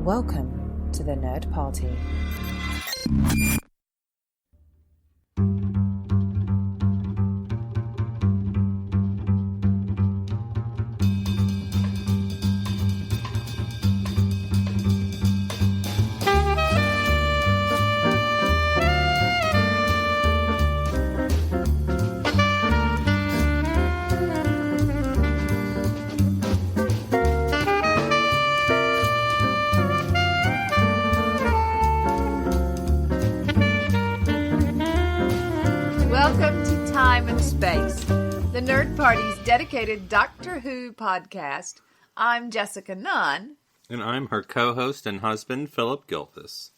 Welcome to the Nerd Party. Welcome to Time and Space, the Nerd Party's dedicated Doctor Who podcast. I'm Jessica Nunn. And I'm her co-host and husband, Phillip Gilthus.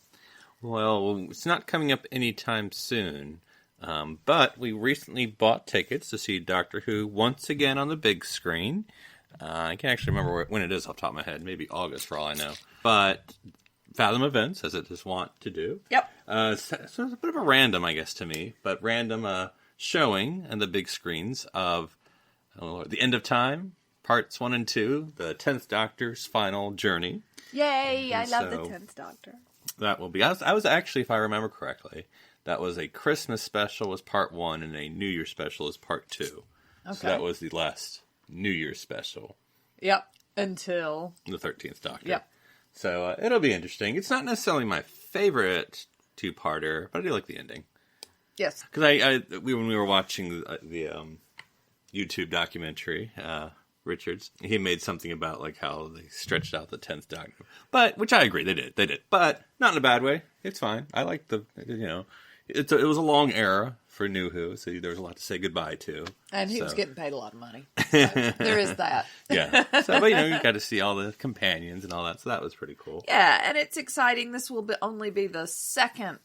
Well, it's not coming up anytime soon, but we recently bought tickets to see Doctor Who once again on the big screen. I can't actually remember when it is off the top of my head, maybe August for all I know. But Fathom Events, as it is wont to do. Yep. So it's a bit of a random, I guess, to me, but random showing on the big screens of The End of Time, Parts 1 and 2, the 10th Doctor's final journey. Yay, I love the 10th Doctor. That will be. I was actually, if I remember correctly, that was a Christmas special was Part 1 and a New Year special is Part 2. Okay. So that was the last New Year special. Yep, until the 13th Doctor. Yep. So it'll be interesting. It's not necessarily my favorite two-parter, but I do like the ending. Yes. Because when we were watching the YouTube documentary, Richards, he made something about like how they stretched out the 10th Doctor. But, which I agree, they did. But, not in a bad way. It's fine. I like it was a long era for nuWho, so there was a lot to say goodbye to. And he was getting paid a lot of money. So there is that. Yeah. So, but you got to see all the companions and all that, so that was pretty cool. Yeah, and it's exciting. This will only be the second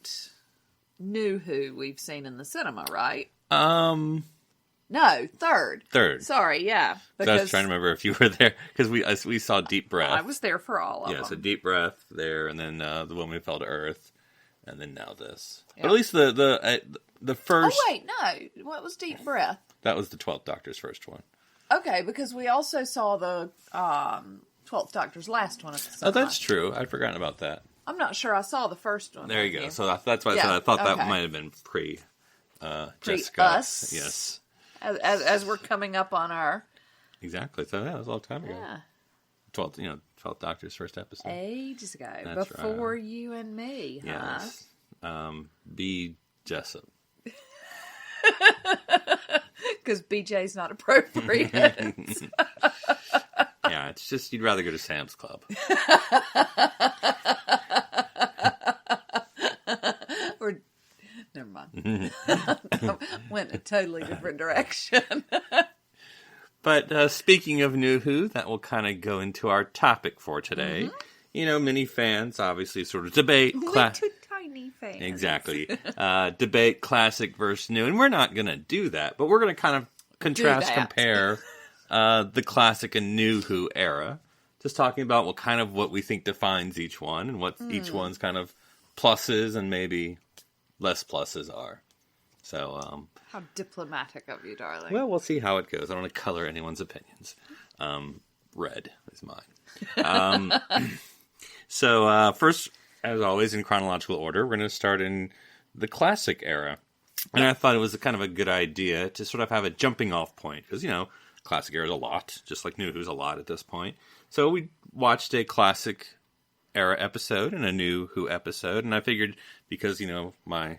nuWho we've seen in the cinema, right? No, third. Sorry, yeah. Because I was trying to remember if you were there, because we saw Deep Breath. I was there for all of them. Yeah, so Deep Breath there, and then The Woman Who Fell to Earth, and then now this. Yep. But at least the first... Oh, wait, no. What was Deep Breath? That was the 12th Doctor's first one. Okay, because we also saw the 12th Doctor's last one at the cinema. Oh, that's true. I'd forgotten about that. I'm not sure I saw the first one. There you go. So that's why I said I thought that might have been Jessica. Us. Yes. As we're coming up on our... Exactly. So, that was a long time ago. Yeah. 12th Doctor's first episode. Ages ago. That's before right. you and me, huh? Yes. B. Jessup. Because BJ's not appropriate. Yeah, it's just you'd rather go to Sam's Club. Or, never mind. Went in a totally different direction. But speaking of nuWho, that will kind of go into our topic for today. Mm-hmm. Many fans obviously sort of debate. Little tiny fans. Exactly. Debate classic versus new. And we're not going to do that, but we're going to kind of compare the classic and nuWho era. Just talking about what we think defines each one and what each one's kind of pluses and maybe less pluses are. So, how diplomatic of you, darling. Well, we'll see how it goes. I don't want to color anyone's opinions. Red is mine. So, first, as always, in chronological order, we're going to start in the classic era. And I thought it was kind of a good idea to sort of have a jumping off point. Because, classic era is a lot, just like nuWho's a lot at this point. So we watched a classic era episode and a nuWho episode. And I figured, because, my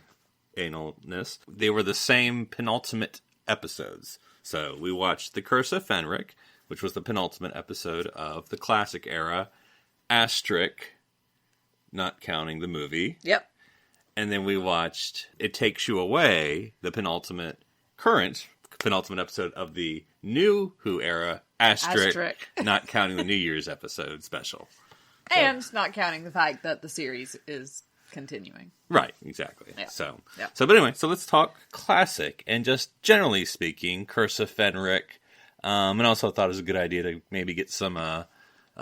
analness, they were the same penultimate episodes. So we watched The Curse of Fenric, which was the penultimate episode of the classic era, asterisk, not counting the movie. Yep. And then we watched It Takes You Away, the current penultimate episode of the nuWho era, asterisk, not counting the New Year's episode special. And not counting the fact that the series is continuing. Right, exactly. Yeah. But anyway, so let's talk classic, and just generally speaking, Curse of Fenric, and also thought it was a good idea to maybe get some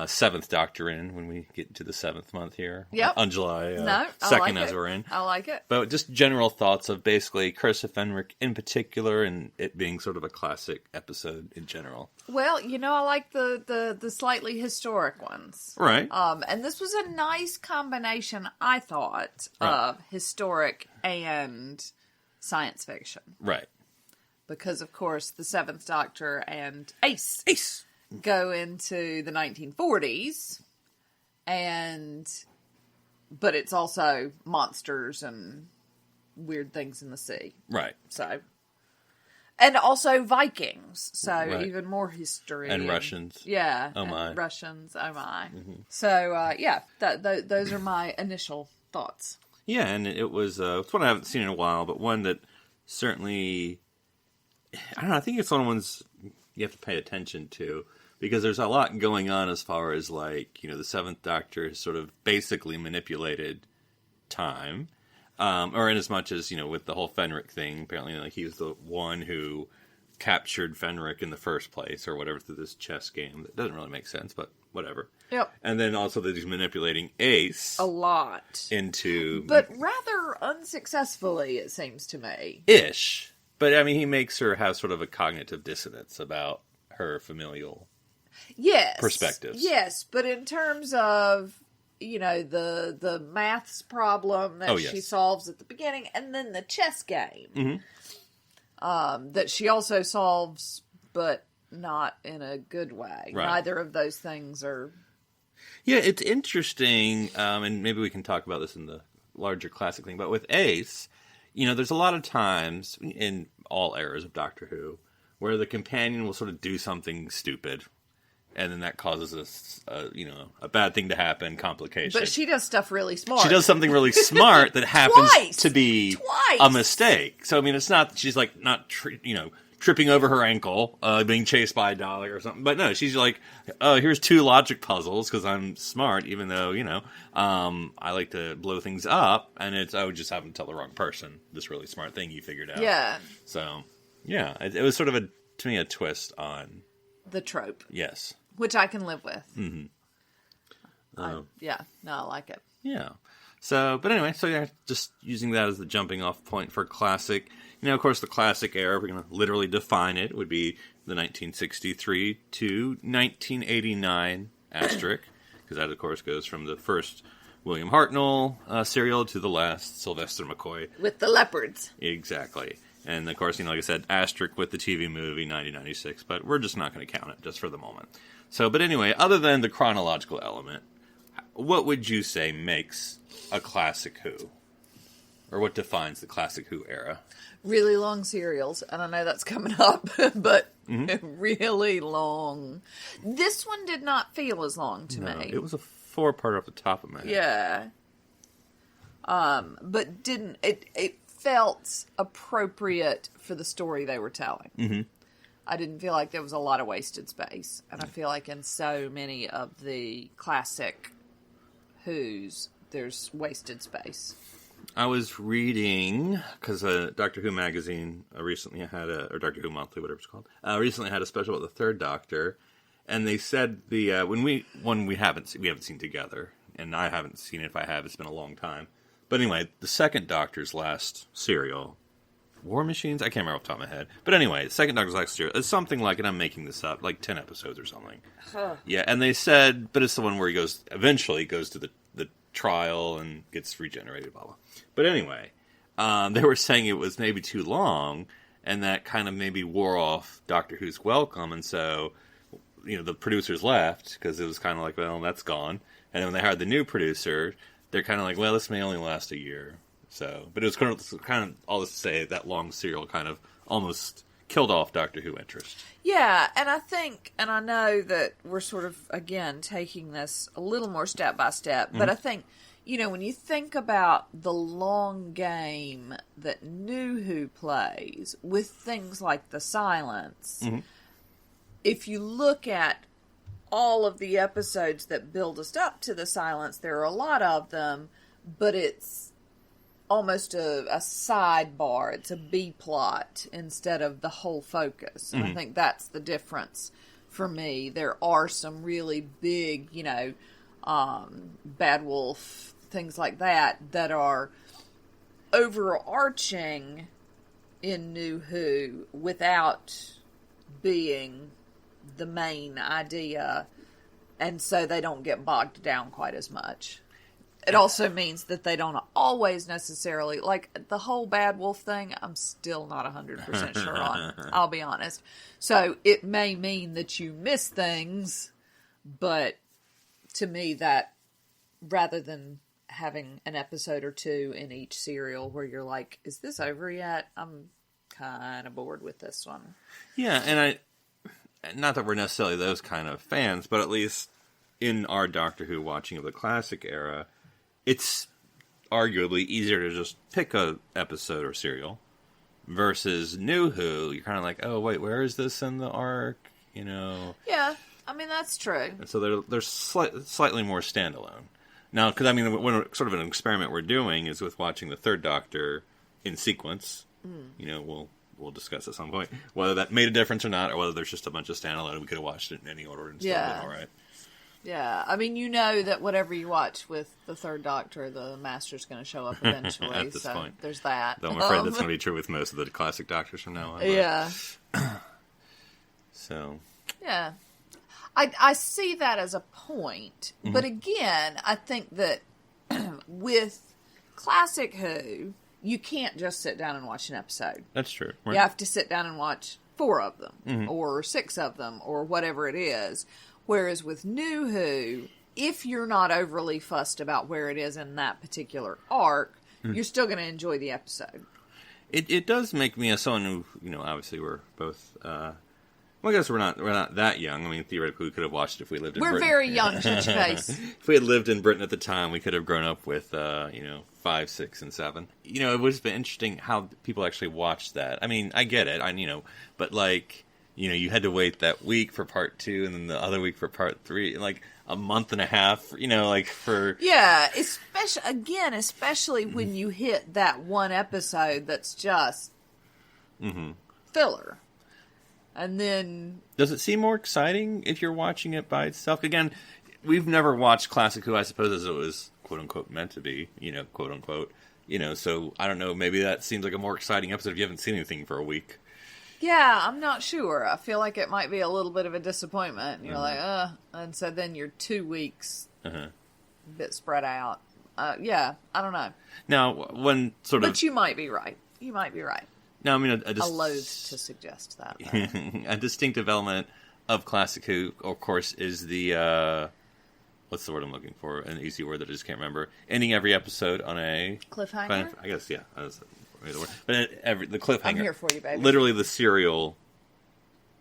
Seventh Doctor in when we get to the 7th month here. Yep. On July No, 2nd like as it. we're in. I like it. But just general thoughts of basically Curse of Fenric in particular and it being sort of a classic episode in general. Well, I like the slightly historic ones. Right. And this was a nice combination, I thought, of historic and science fiction. Right. Because, of course, the 7th Doctor and Ace go into the 1940s, but it's also monsters and weird things in the sea. Right. So, and also Vikings, so even more history. And Russians. Yeah. Oh my. Russians, oh my. Mm-hmm. So, those are my initial thoughts. Yeah, and it was, it's one I haven't seen in a while, but one that certainly, I don't know, I think it's one of the ones you have to pay attention to. Because there's a lot going on as far as, like, the 7th Doctor has sort of basically manipulated time. Or in as much as, with the whole Fenric thing, apparently, like, he was the one who captured Fenric in the first place, or whatever, through this chess game. That doesn't really make sense, but whatever. Yep. And then also that he's manipulating Ace. A lot. But rather unsuccessfully, it seems to me. Ish. But, I mean, he makes her have sort of a cognitive dissonance about her familial perspectives. Yes, but in terms of, the maths problem that she solves at the beginning, and then the chess game that she also solves, but not in a good way. Right. Neither of those things are... Yeah, it's interesting, and maybe we can talk about this in the larger classic thing, but with Ace, there's a lot of times in all eras of Doctor Who where the companion will sort of do something stupid. And then that causes a bad thing to happen, complication. But she does stuff really smart. She does something really smart that happens to be a mistake. So, I mean, it's not, she's like, not, tripping over her ankle, being chased by a dolly or something. But no, she's like, oh, here's 2 logic puzzles because I'm smart, even though, I like to blow things up. And I would just happen to tell the wrong person this really smart thing you figured out. Yeah. So, yeah, it was sort of to me, a twist on the trope. Yes. Which I can live with. Mm-hmm. I like it. Yeah. So, but anyway, just using that as the jumping off point for classic. Of course, the classic era, we're going to literally define it, would be the 1963 to 1989 asterisk. Because that, of course, goes from the first William Hartnell serial to the last Sylvester McCoy. With the leopards. Exactly. And, of course, like I said, asterisk with the TV movie, 1996. But we're just not going to count it, just for the moment. So, but anyway, other than the chronological element, what would you say makes a classic Who? Or what defines the classic Who era? Really long serials. And I know that's coming up, but really long. This one did not feel as long to me. It was a 4-part off the top of my head. Yeah. But it felt appropriate for the story they were telling. Mm-hmm. I didn't feel like there was a lot of wasted space. And I feel like in so many of the classic Who's, there's wasted space. I was reading, because Doctor Who magazine recently had or Doctor Who Monthly, whatever it's called, recently had a special about the Third Doctor. And they said we haven't seen together, and I haven't seen it. If I have, it's been a long time. But anyway, the Second Doctor's last serial, War Machines? I can't remember off the top of my head. But anyway, the Second Doctor's last serial is something like, and I'm making this up, like 10 episodes or something. Huh. Yeah, and they said, but it's the one where he eventually goes to the trial and gets regenerated, blah, blah. But anyway, they were saying it was maybe too long, and that kind of maybe wore off Doctor Who's welcome, and so, the producers left, because it was kind of like, well, that's gone. And then when they hired the new producer, they're kind of like, well, this may only last a year. So, but it was kind of all this to say that long serial kind of almost killed off Doctor Who interest. Yeah, and I think, and I know that we're sort of, again, taking this a little more step by step, but I think, when you think about the long game that nuWho plays with things like the silence, if you look at all of the episodes that build us up to the silence, there are a lot of them, but it's almost a sidebar. It's a B plot instead of the whole focus. And I think that's the difference for me. There are some really big, Bad Wolf, things like that are overarching in nuWho without being the main idea, and so they don't get bogged down quite as much. It also means that they don't always necessarily, like the whole Bad Wolf thing, I'm still not 100% sure on, I'll be honest. So it may mean that you miss things, but to me that, rather than having an episode or two in each serial where you're like, is this over yet? I'm kind of bored with this one. Yeah, and not that we're necessarily those kind of fans, but at least in our Doctor Who watching of the classic era, it's arguably easier to just pick a episode or serial versus nuWho. You're kind of like, oh, wait, where is this in the arc? Yeah, I mean, that's true. And so they're slightly more standalone. Now, because, I mean, sort of an experiment we're doing is with watching the Third Doctor in sequence. We'll discuss at some point whether that made a difference or not, or whether there's just a bunch of standalone. We could have watched it in any order and still been all right. Yeah, I mean, that whatever you watch with the Third Doctor, the Master's going to show up eventually. At this point. There's that. Though I'm afraid that's going to be true with most of the classic Doctors from now on. But... Yeah. So. Yeah. I see that as a point. Mm-hmm. But again, I think that with classic Who, you can't just sit down and watch an episode. That's true. Right. You have to sit down and watch 4 of them, or 6 of them, or whatever it is. Whereas with nuWho, if you're not overly fussed about where it is in that particular arc, you're still going to enjoy the episode. It does make me, as someone who, obviously we're both, well, I guess we're not that young. I mean, theoretically, we could have watched it if we lived in Britain. We're very young, Judge Face. If we had lived in Britain at the time, we could have grown up with, 5, 6, and 7. It would have been interesting how people actually watched that. I mean, I get it, but like... you had to wait that week for part 2 and then the other week for part 3, like a month and a half, for... Yeah, especially when you hit that one episode that's just filler. And then... Does it seem more exciting if you're watching it by itself? Again, we've never watched Classic Who, I suppose, as it was, quote-unquote, meant to be, quote-unquote. So, I don't know, maybe that seems like a more exciting episode if you haven't seen anything for a week. Yeah, I'm not sure. I feel like it might be a little bit of a disappointment. You're like, and so then you're 2 weeks a bit spread out. Yeah, I don't know. Now, But you might be right. Now, I mean, I loathe to suggest that. A distinctive element of Classic Who, of course, is the, what's the word I'm looking for? An easy word that I just can't remember. Ending every episode on a... Cliffhanger? I guess, yeah. But the cliffhanger. I'm here for you, baby. Literally the serial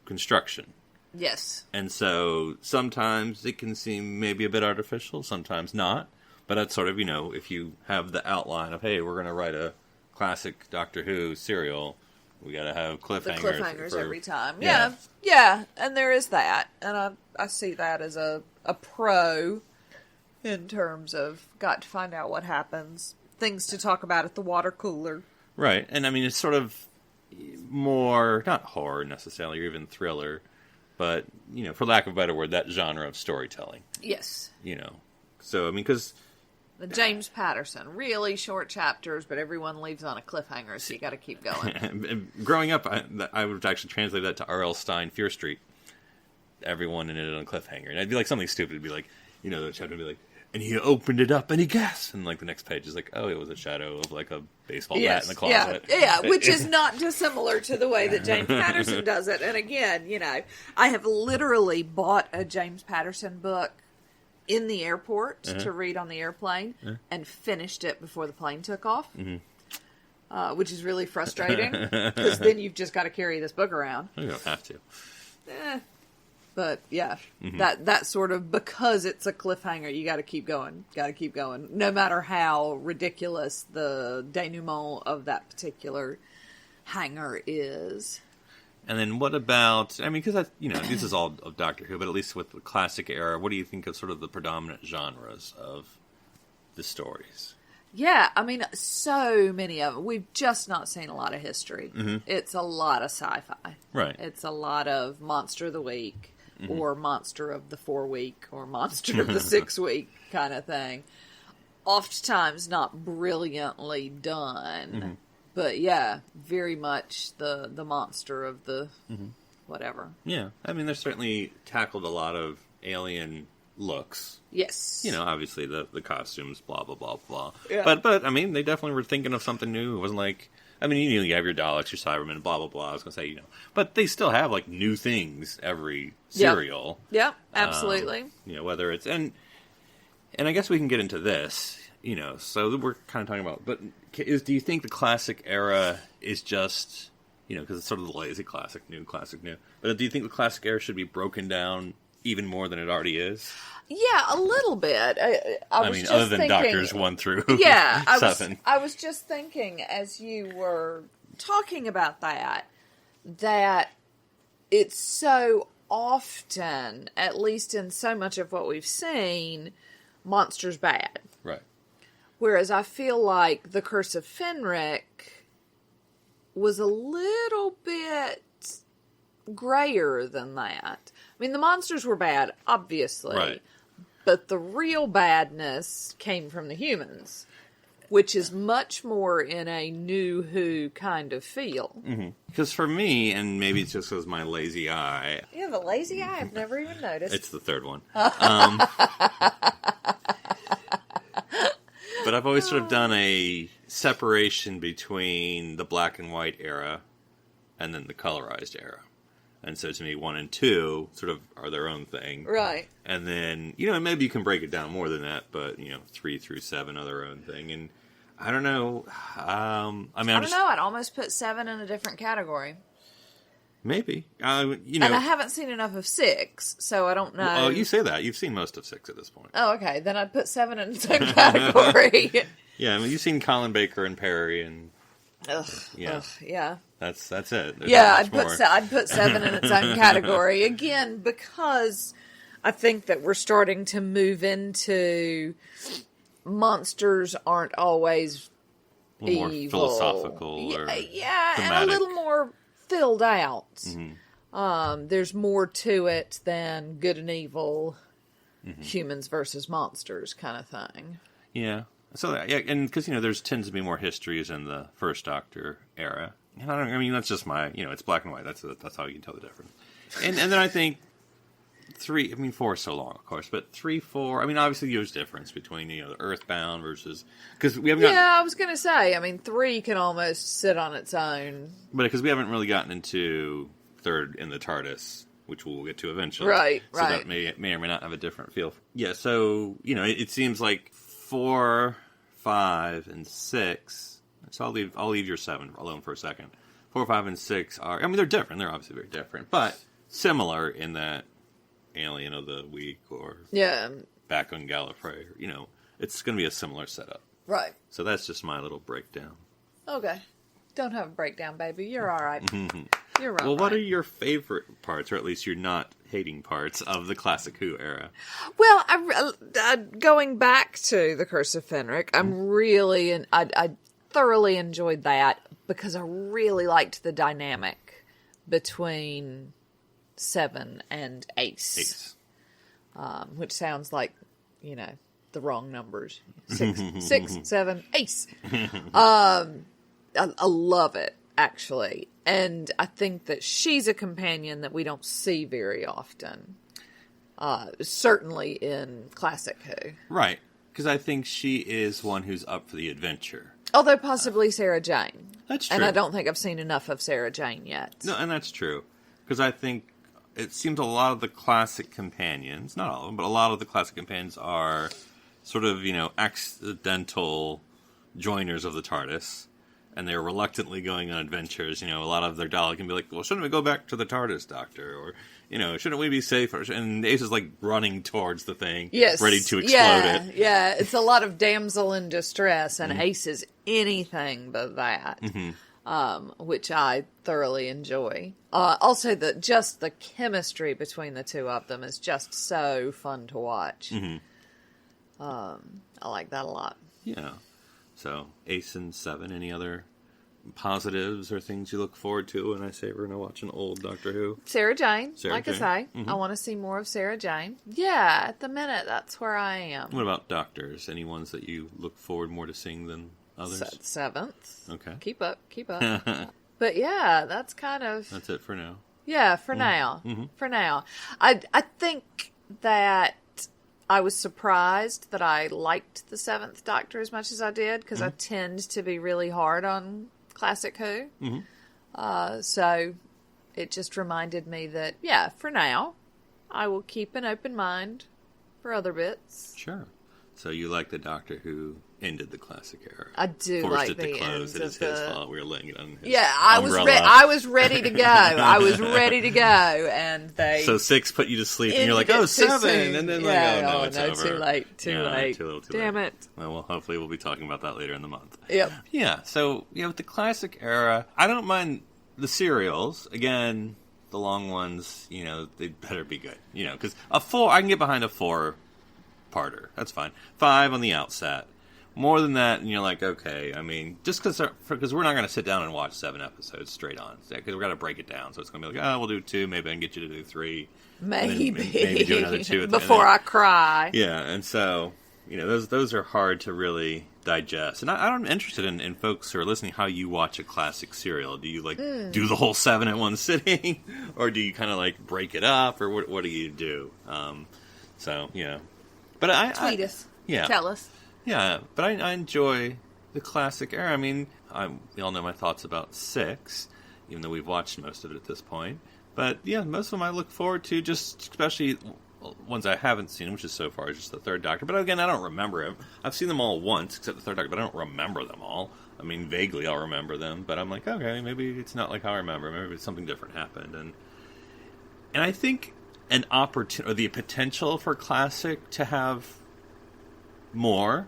construction. Yes. And so sometimes it can seem maybe a bit artificial, sometimes not. But that's sort of, if you have the outline of, hey, we're going to write a classic Doctor Who serial, we got to have cliffhangers. The cliffhangers every time. Yeah. And there is that. And I see that as a pro in terms of got to find out what happens. Things to talk about at the water cooler. Right, and I mean, it's sort of more, not horror necessarily, or even thriller, but, for lack of a better word, that genre of storytelling. Yes. So, I mean, because... The James Patterson, really short chapters, but everyone leaves on a cliffhanger, so you got to keep going. Growing up, I would actually translate that to R.L. Stine, Fear Street. Everyone ended on a cliffhanger. And it'd be like something stupid. It'd be like, the chapter would be like, and he opened it up and he gasped. And like the next page is like, oh, it was a shadow of like a baseball bat in the closet. Yeah, which is not dissimilar to the way that James Patterson does it. And again, I have literally bought a James Patterson book in the airport to read on the airplane and finished it before the plane took off, which is really frustrating because then you've just got to carry this book around. You don't have to. But yeah, that sort of, because it's a cliffhanger, you got to keep going. No matter how ridiculous the denouement of that particular hanger is. And then what about, I mean, because this is all of Doctor Who, but at least with the classic era, what do you think of sort of the predominant genres of the stories? Yeah, I mean, so many of them. We've just not seen a lot of history. It's a lot of sci-fi. Right. It's a lot of Monster of the Week. or monster of the 4 week, or monster of the 6 week kind of thing. Oftentimes not brilliantly done, but yeah, very much the monster of the whatever. Yeah, I mean, they've certainly tackled a lot of alien looks. Yes. Obviously the costumes, blah, blah, blah, blah. Yeah. But, I mean, they definitely were thinking of something new. It wasn't like, I mean, you have your Daleks, your Cybermen, blah, blah, blah. I was going to say, but they still have, like, new things every serial. Yep, absolutely. Whether it's, and I guess we can get into this, so we're kind of talking about, but do you think the classic era is just, because it's sort of the lazy classic new, but do you think the classic era should be broken down even more than it already is? Yeah, a little bit. I mean, other than Doctors 1 through 7. I was just thinking as you were talking about that it's so often, at least in so much of what we've seen, monsters bad. Right. Whereas I feel like The Curse of Fenric was a little bit grayer than that. I mean, the monsters were bad, obviously. Right. But the real badness came from the humans, which is much more in a nuWho kind of feel. Because for me, and maybe it's just because my lazy eye... You have a lazy eye? I've never even noticed. It's the third one. But I've always sort of done a separation between the black and white era and then the colorized era. And so to me, 1 and 2 sort of are their own thing. Right. And then, maybe you can break it down more than that, but, 3 through 7 are their own thing. And I don't know. I don't know. I'd almost put 7 in a different category. Maybe. And I haven't seen enough of 6, so I don't know. Oh, you say that. You've seen most of 6 at this point. Oh, okay. Then I'd put 7 in its own category. Yeah, I mean, you've seen Colin Baker and Perry and... Yeah. That's it. There's I'd put 7 in its own category. Again, because I think that we're starting to move into monsters aren't always more evil. Philosophical or thematic. And a little more filled out. There's more to it than good and evil, humans versus monsters kind of thing. Yeah. So, and because, there's tends to be more histories in the First Doctor era. And that's just my, it's black and white. That's how you can tell the difference. And then I think 4 is so long, of course, but 3, 4, obviously there's difference between, the Earthbound versus, because we haven't I was going to say, 3 can almost sit on its own. But because we haven't really gotten into third in the TARDIS, which we'll get to eventually. Right. So that may or may not have a different feel. Yeah, so, it seems like 4, 5, and 6. So I'll leave your 7 alone for a second. 4, 5, and 6 are, they're different. They're obviously very different, but similar in that Alien of the Week or back on Gallifrey. It's going to be a similar setup. Right. So that's just my little breakdown. Okay. Don't have a breakdown, baby. You're all right. You're all right. Well, what are your favorite parts, or at least your not hating parts, of the classic Who era? Well, going back to The Curse of Fenric, I'm really... I thoroughly enjoyed that because I really liked the dynamic between 7 and Ace. Which sounds like, the wrong numbers. 6, 7, Ace. I love it, actually. And I think that she's a companion that we don't see very often. Certainly in Classic Who. Right. Because I think she is one who's up for the adventure. Although possibly Sarah Jane. That's true. And I don't think I've seen enough of Sarah Jane yet. No, and that's true. Because I think it seems a lot of the classic companions, not all of them, but a lot of the classic companions are sort of, accidental joiners of the TARDIS. And they're reluctantly going on adventures. A lot of their Dalek can be like, well, shouldn't we go back to the TARDIS, Doctor? Or, shouldn't we be safer? And Ace is like running towards the thing, ready to explode it. Yeah, it's a lot of damsel in distress, and Ace is anything but that, which I thoroughly enjoy. Also, just the chemistry between the two of them is just so fun to watch. I like that a lot. Yeah. So, Ace and 7, any other positives or things you look forward to when I say we're going to watch an old Doctor Who? Sarah Jane, Sarah Jane. I say. Mm-hmm. I want to see more of Sarah Jane. Yeah, at the minute, that's where I am. What about Doctors? Any ones that you look forward more to seeing than others? Seventh. Okay. Keep up. But yeah, that's kind of... That's it for now. Yeah, for now. Mm-hmm. For now. I think that I was surprised that I liked the Seventh Doctor as much as I did, because I tend to be really hard on Classic Who. Mm-hmm. So it just reminded me that, yeah, for now, I will keep an open mind for other bits. Sure. So you like the Doctor Who ended the Classic era? I do Forced like it the to close. ends It is of his the... fault. We were laying it on his Yeah, umbrella. I was ready to go. I was ready to go, and they... So 6 put you to sleep, and you're like, oh, 7! And then it's over. Too late. Too late. Too Damn late. it. Well, hopefully we'll be talking about that later in the month. Yep. Yeah, so, with the Classic era, I don't mind the serials. Again, the long ones, they better be good. Because I can get behind a 4-parter. That's fine. 5 on the outset. More than that, and you're like, okay, I mean, just because we're not going to sit down and watch 7 episodes straight on, because we're going to break it down. So it's going to be like, we'll do 2, maybe I can get you to do 3. Maybe do another 2 before I cry. Yeah, and so those are hard to really digest. And I'm interested in folks who are listening how you watch a classic serial. Do you do the whole 7 at one sitting, or do you kind of break it up, or what do you do? But tweet us. Yeah, tell us. Yeah, but I enjoy the classic era. I mean, we all know my thoughts about 6, even though we've watched most of it at this point. But yeah, most of them I look forward to, just especially ones I haven't seen, which is so far just the Third Doctor. But again, I don't remember him. I've seen them all once, except the Third Doctor, but I don't remember them all. I mean, vaguely I'll remember them, but I'm like, okay, maybe it's not like how I remember. Maybe something different happened. And I think an opportunity, or the potential for classic to have more,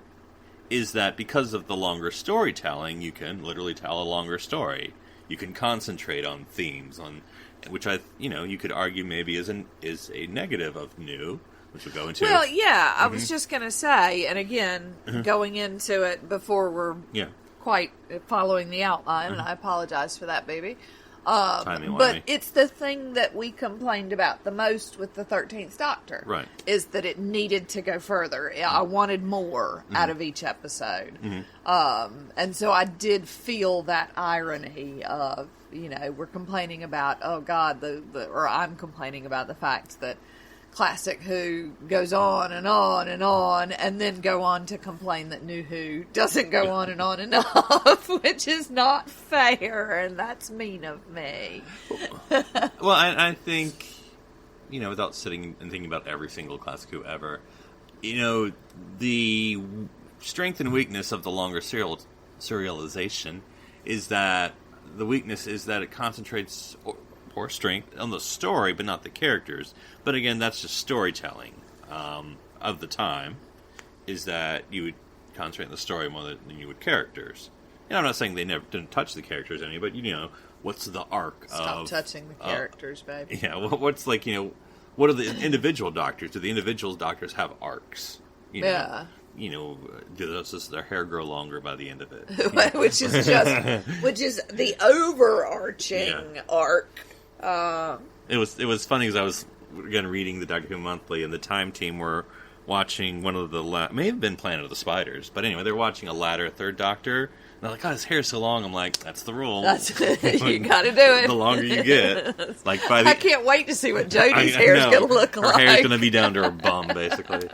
is that because of the longer storytelling, you can literally tell a longer story. You can concentrate on themes, which you could argue maybe is a negative of new, which we'll go into. Well, yeah, I was just going to say, and again, going into it before we're quite following the outline, and I apologize for that, baby. But it's the thing that we complained about the most with the 13th Doctor. Right. Is that it needed to go further. I wanted more out of each episode. And so I did feel that irony of, we're complaining about, oh God, or I'm complaining about the fact that Classic Who goes on and on and on, and then go on to complain that nuWho doesn't go on enough, which is not fair, and that's mean of me. Well, I think, without sitting and thinking about every single Classic Who ever, the strength and weakness of the longer serialization is that the weakness is that it concentrates or strength on the story, but not the characters. But again, that's just storytelling of the time, is that you would concentrate on the story more than you would characters. I'm not saying they never didn't touch the characters any, but what's the arc Stop touching the characters, baby. Yeah, what's what are the individual Doctors? Do the individual Doctors have arcs? Yeah. Does their hair grow longer by the end of it? which is the overarching arc. It was funny because I was again reading the Doctor Who Monthly, and the Time team were watching one of the may have been Planet of the Spiders, but anyway, they're watching a latter Third Doctor. And they're like, "Oh, his hair's so long." I'm like, "That's the rule. You got to do it. The longer you get, I can't wait to see what Jodie's hair's going to look like. Her hair's going to be down to her bum, basically.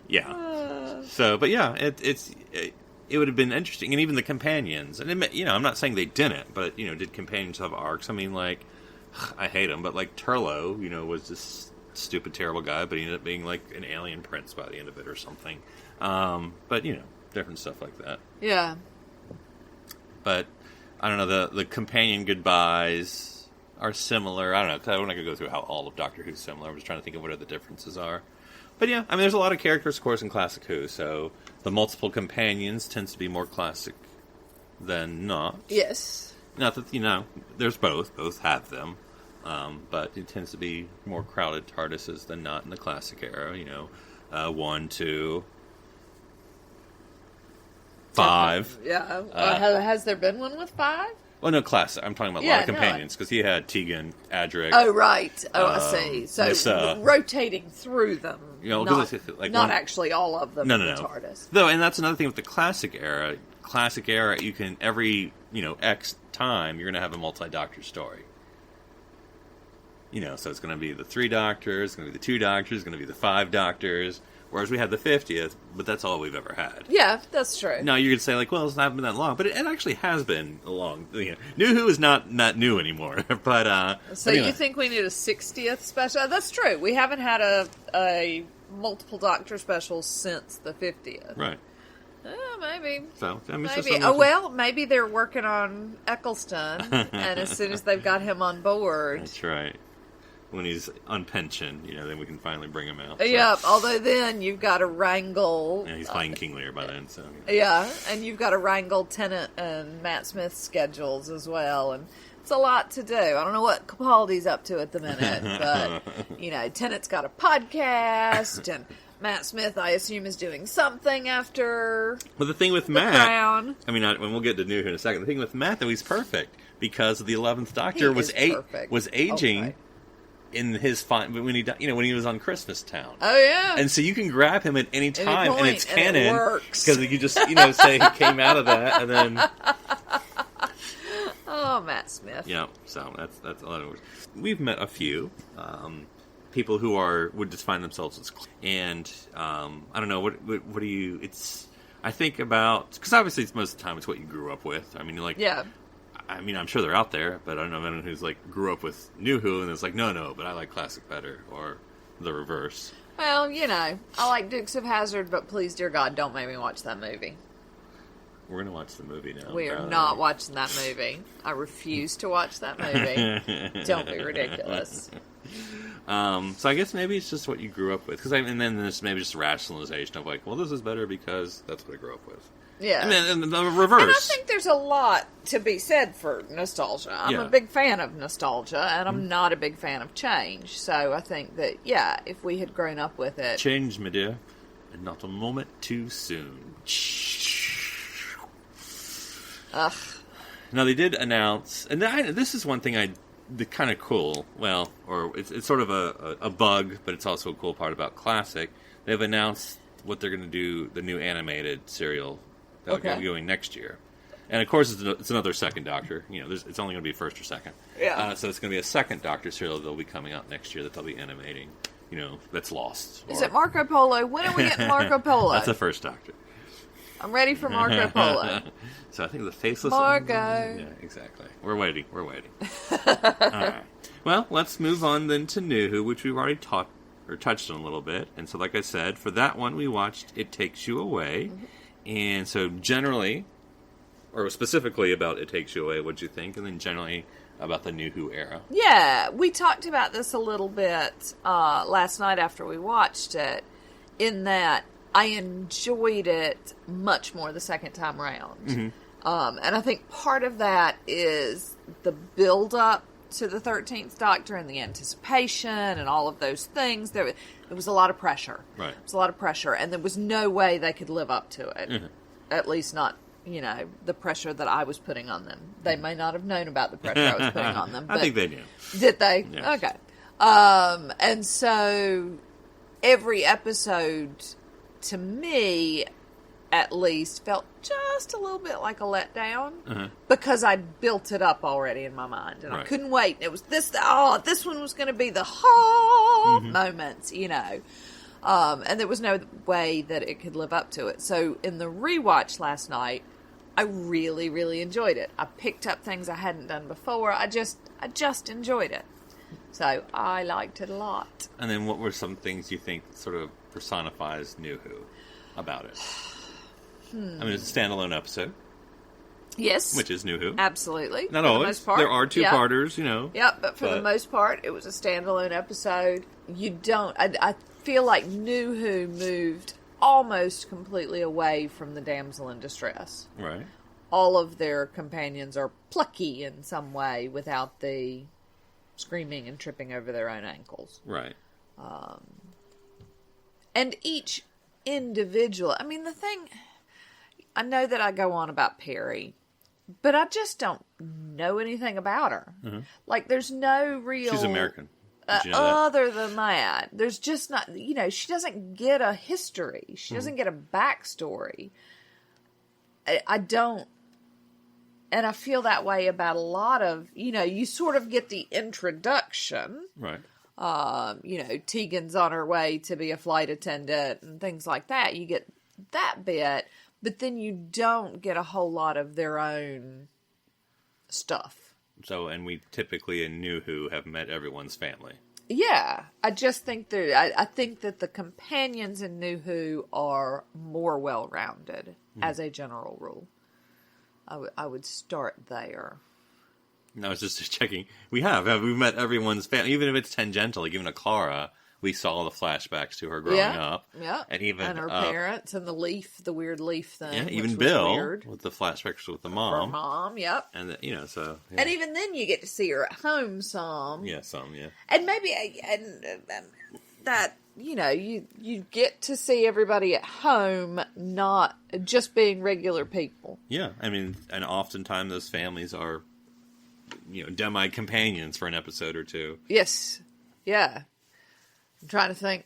Yeah. So, but yeah, it would have been interesting, and even the companions. And I'm not saying they didn't, but did companions have arcs? I mean, I hate him, but Turlo, was this stupid, terrible guy, but he ended up being an alien prince by the end of it or something. But different stuff like that. Yeah. But I don't know. The companion goodbyes are similar. I don't know. 'Cause I'm not going to go through how all of Doctor Who's similar. I'm just trying to think of what the differences are. But yeah, I mean, there's a lot of characters, of course, in Classic Who, so the multiple companions tends to be more classic than not. Yes. Not that, there's both have them, but it tends to be more crowded TARDISes than not in the classic era, 1, 2. 5. Yeah. Has there been one with 5? Well, no, classic. I'm talking about a lot of companions, because he had Tegan, Adric. Oh, right. Oh, I see. So Nissa. rotating through them, not actually all of them in the TARDIS. Though, and that's another thing with the classic era. Classic era, you can, every, X time, you're going to have a multi-doctor story. So it's going to be the 3 doctors, it's going to be the 2 doctors, it's going to be the 5 doctors. Whereas we had the 50th, but that's all we've ever had. Yeah, that's true. Now, you could say, well, it's not been that long. But it actually has been a long... nuWho is not new anymore. But So you think we need a 60th special? That's true. We haven't had a multiple Doctor special since the 50th. Right. Maybe. So, maybe. Maybe they're working on Eccleston, and as soon as they've got him on board... That's right. When he's on pension, then we can finally bring him out. So. Yeah, although then you've got to wrangle... Yeah, he's playing King Lear by then, so... Yeah, and you've got to wrangle Tennant and Matt Smith's schedules as well, and it's a lot to do. I don't know what Capaldi's up to at the minute, but, Tennant's got a podcast, and Matt Smith, I assume, is doing something after... Well, the thing with Matt... Crown. And we'll get to nuWho in a second. The thing with Matt, though, he's perfect, because the 11th Doctor was aging... Okay. In his when he was on Christmas Town. Oh yeah. And so you can grab him at any time, and it's canon, and it works, because you just say he came out of that, and then. Oh, Matt Smith. Yeah. So that's a lot of words. We've met a few people who would define themselves as, and I don't know what do you? It's I think about, because obviously it's most of the time it's what you grew up with. I mean, yeah. I mean, I'm sure they're out there, but I don't know anyone who's grew up with nuWho and it's no, but I like classic better, or the reverse. Well, I like Dukes of Hazzard, but please, dear God, don't make me watch that movie. We're going to watch the movie now. We are not watching that movie. I refuse to watch that movie. Don't be ridiculous. So I guess maybe it's just what you grew up with, and then there's maybe just a rationalization of this is better because that's what I grew up with. Yeah. And the reverse. And I think there's a lot to be said for nostalgia. I'm a big fan of nostalgia, and I'm not a big fan of change. So I think that, if we had grown up with it... Change, my dear, and not a moment too soon. Ugh. Now, they did announce... And this is one thing the kind of cool... Well, or it's sort of a bug, but it's also a cool part about Classic. They've announced what they're going to do, the new animated serial... That'll be going next year. And, of course, it's another second Doctor. It's only going to be first or second. Yeah. So it's going to be a second Doctor serial that'll be coming out next year that they'll be animating, that's lost. Is it Marco Polo? When are we getting Marco Polo? That's the first Doctor. I'm ready for Marco Polo. So I think the faceless... Marco. Yeah, exactly. We're waiting. All right. Well, let's move on then to nuWho, which we've already touched on a little bit. And so, like I said, for that one we watched It Takes You Away. Mm-hmm. And so generally, or specifically about It Takes You Away, what'd you think? And then generally about the nuWho era. Yeah, we talked about this a little bit last night after we watched it, in that I enjoyed it much more the second time around. Mm-hmm. And I think part of that is the build-up to the 13th Doctor and the anticipation and all of those things. There was a lot of pressure. Right. There was a lot of pressure, and there was no way they could live up to it. Mm-hmm. At least not, the pressure that I was putting on them. They may not have known about the pressure I was putting on them. But I think they knew. Did they? Yes. Okay. And so every episode, to me, at least, felt just a little bit like a letdown because I'd built it up already in my mind, and I couldn't wait. It was this one was going to be the moments, and there was no way that it could live up to it. So in the rewatch last night, I really, really enjoyed it. I picked up things I hadn't done before. I just enjoyed it. So I liked it a lot. And then what were some things you think sort of personifies nuWho about it? I mean, it's a standalone episode. Yes. Which is nuWho. Absolutely. Not always. There are two-parters, Yep, but for the most part, it was a standalone episode. I feel like nuWho moved almost completely away from the damsel in distress. Right. All of their companions are plucky in some way without the screaming and tripping over their own ankles. Right. And each individual... I mean, the thing... I know that I go on about Perry, but I just don't know anything about her. Mm-hmm. Like, there's no real... She's American. You know other than that, there's just not, she doesn't get a history. She doesn't get a backstory. I don't, and I feel that way about a lot of, you sort of get the introduction. Right. Tegan's on her way to be a flight attendant and things like that. You get that bit, but then you don't get a whole lot of their own stuff. So, and we typically in nuWho have met everyone's family. Yeah, I just think I think that the companions in nuWho are more well-rounded as a general rule. I would start there. No, I was just checking. We've met everyone's family, even if it's tangential. Like even a Clara, we saw the flashbacks to her growing up. Yeah, and her parents and the weird leaf thing. Yeah, even Bill with the flashbacks with the mom. Her mom, yep. And so. Yeah. And even then, you get to see her at home some. Yeah, some. Yeah. And maybe that you get to see everybody at home, not just being regular people. Yeah, I mean, and oftentimes those families are, demi-companions for an episode or two. Yes. Yeah. I'm trying to think.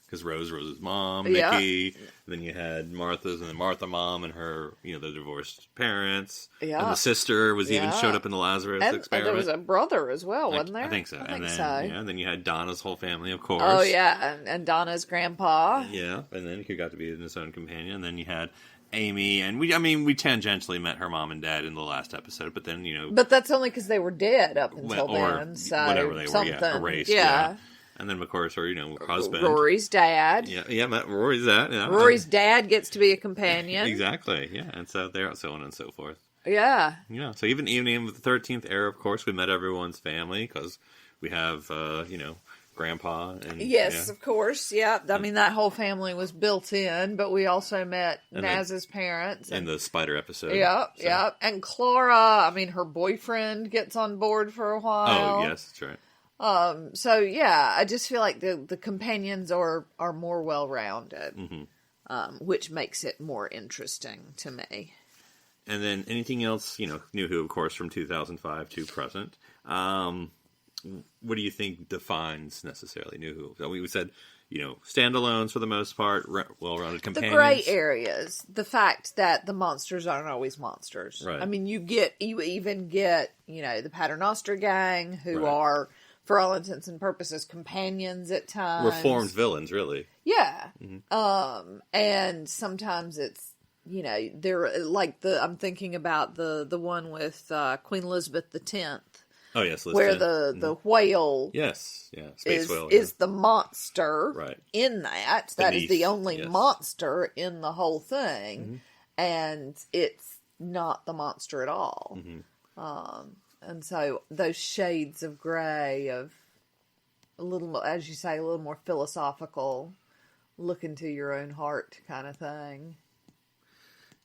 Because Rose's mom, Mickey, and then you had Martha's, and then Martha mom and her, the divorced parents. Yeah. And the sister was even showed up in the Lazarus experiment. And there was a brother as well, wasn't there? I think so. And then you had Donna's whole family, of course. Oh, yeah. And Donna's grandpa. Yeah. And then he got to be his own companion. And then you had Amy, and we tangentially met her mom and dad in the last episode, but then, But that's only because they were dead up until then. So whatever they were, erased. Yeah. And then, of course, her, husband. Rory's dad. Yeah, Rory's dad. Yeah. Rory's dad gets to be a companion. Exactly, yeah. And so they're so on and so forth. Yeah. Yeah, so even with the 13th era, of course, we met everyone's family, because we have, Grandpa. And yes, of course, yeah. I mean, that whole family was built in, but we also met Naz's parents. In the spider episode. Yeah. And Clara, her boyfriend gets on board for a while. Oh, yes, that's right. So yeah, I just feel like the companions are more well-rounded, which makes it more interesting to me. And then anything else, nuWho, of course, from 2005 to present. What do you think defines necessarily nuWho? So we said, standalones for the most part, well-rounded companions. The gray areas, the fact that the monsters aren't always monsters. Right. I mean, you even get, the Paternoster gang, who are, for all intents and purposes, companions at times. Reformed villains, really. Yeah. Mm-hmm. And sometimes it's, they're like I'm thinking about the one with Queen Elizabeth X. Oh, yes. Where the whale space whale is the monster in that. Beneath, that is the only monster in the whole thing. And it's not the monster at all. And so those shades of gray, of a little, as you say, a little more philosophical, look into your own heart kind of thing.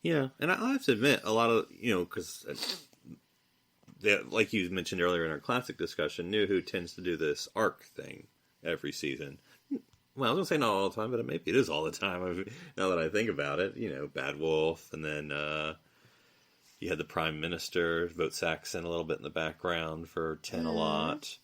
Yeah, and I have to admit, a lot of, because, like you mentioned earlier in our classic discussion, nuWho tends to do this arc thing every season. Well, I was going to say not all the time, but maybe it is all the time, now that I think about it. Bad Wolf, and then you had the Prime Minister, vote Saxon a little bit in the background for 10 a lot.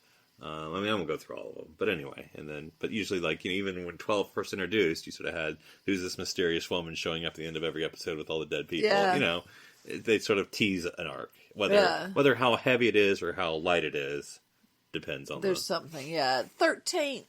I won't go through all of them. But anyway, but usually, even when 12 first introduced, you sort of had, who's this mysterious woman showing up at the end of every episode with all the dead people? Yeah. They sort of tease an arc. Whether how heavy it is or how light it is, depends on There's something, 13th,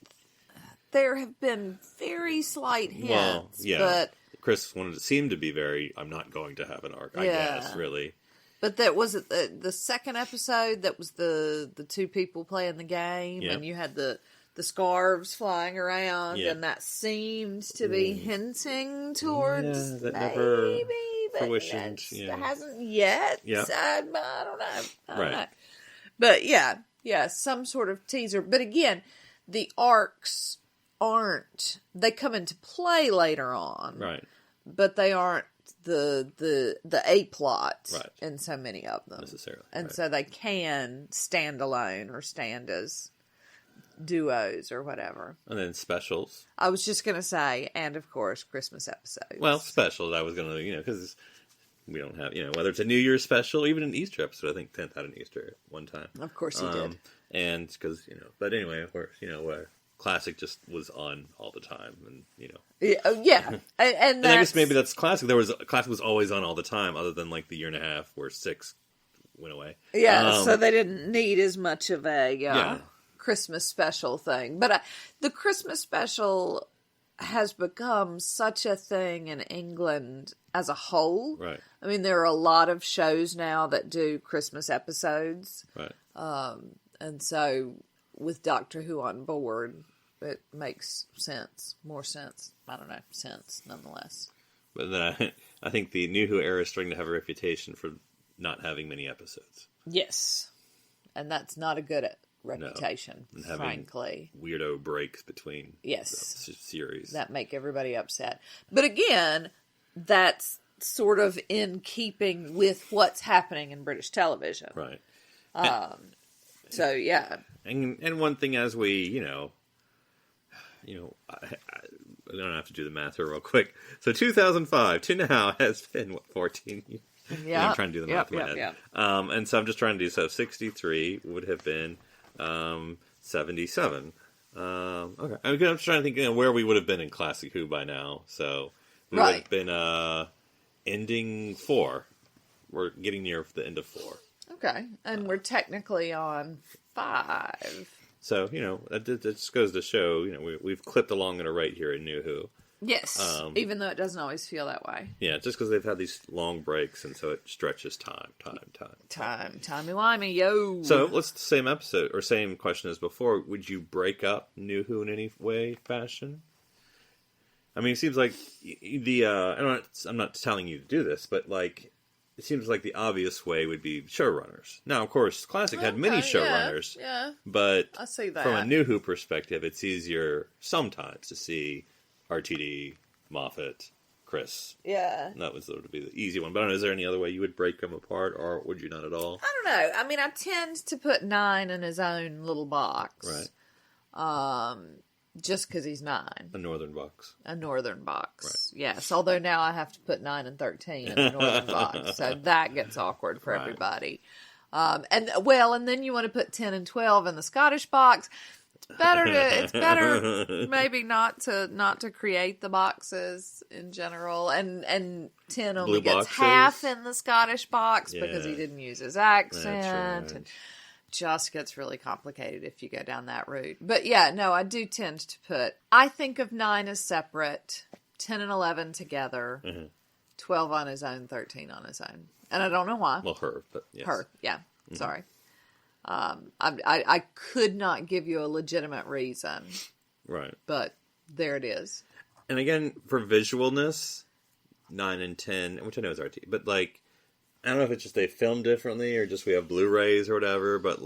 there have been very slight hints, but... Chris wanted to seem to be very, I'm not going to have an arc, I guess, really. But that was it the second episode that was the two people playing the game, and you had the scarves flying around, and that seemed to be hinting towards that maybe, but fruition. Hasn't yet. I don't know. But some sort of teaser. But again, the arcs they come into play later on, right? But they aren't the A plot in so many of them necessarily, and so they can stand alone or stand as duos or whatever. And then specials. I was just going to say, and of course, Christmas episodes. Well, specials, I was going to, because we don't have, whether it's a New Year's special, even an Easter episode. I think 10th had an Easter at one time. Of course he did. And because, but anyway, of course, where Classic just was on all the time. And, Yeah. And I guess maybe that's Classic. Classic was always on all the time, other than like the year and a half where 6 went away. Yeah, so they didn't need as much of a Christmas special thing. But the Christmas special has become such a thing in England as a whole. Right. I mean, there are a lot of shows now that do Christmas episodes. Right. And so with Doctor Who on board, it makes sense. More sense. I don't know. Sense, nonetheless. But then I think the nuWho era is starting to have a reputation for not having many episodes. Yes. And that's not a good reputation, and having frankly. Weirdo breaks between the series. That make everybody upset. But again, that's sort of in keeping with what's happening in British television. Right. So, yeah. And one thing as we, I don't have to do the math here real quick. So 2005 to now has been, 14 years? Yeah. I'm trying to do the math in my head. And so I'm just trying to do, so 63 would have been 77. Okay. I'm just trying to think where we would have been in Classic Who by now. So we would have been ending 4. We're getting near the end of 4. Okay. And we're technically on 5. So, that just goes to show, we've clipped along at a rate here in nuWho. Yes, even though it doesn't always feel that way. Yeah, just because they've had these long breaks, and so it stretches time. Timey-wimey, yo! So, let's the same episode, or same question as before. Would you break up nuWho in any way, fashion? I mean, it seems like I'm not telling you to do this, but, it seems like the obvious way would be showrunners. Now, of course, Classic had many showrunners. Yeah. But I see that. From a nuWho perspective, it's easier sometimes to see RTD, Moffat, Chris. Yeah. That would sort of be the easy one. But I don't know, is there any other way you would break them apart, or would you not at all? I don't know. I mean, I tend to put 9 in his own little box. Right. Just because he's 9. A northern box. A northern box. Right. Yes. Although now I have to put 9 and 13 in the northern box. So that gets awkward for everybody. And then you want to put 10 and 12 in the Scottish box. It's better maybe not to create the boxes in general, and 10 only gets half in the Scottish box because he didn't use his accent. That's right. And just gets really complicated if you go down that route. But yeah, no, I do tend to I think of 9 as separate, 10 and 11 together, 12 on his own, 13 on his own. And I don't know why. Well, her, but yes. Her, yeah. Mm-hmm. Sorry. I could not give you a legitimate reason. Right. But there it is. And again, for visualness, 9 and 10, which I know is RT, but I don't know if it's just they film differently or just we have Blu-rays or whatever, but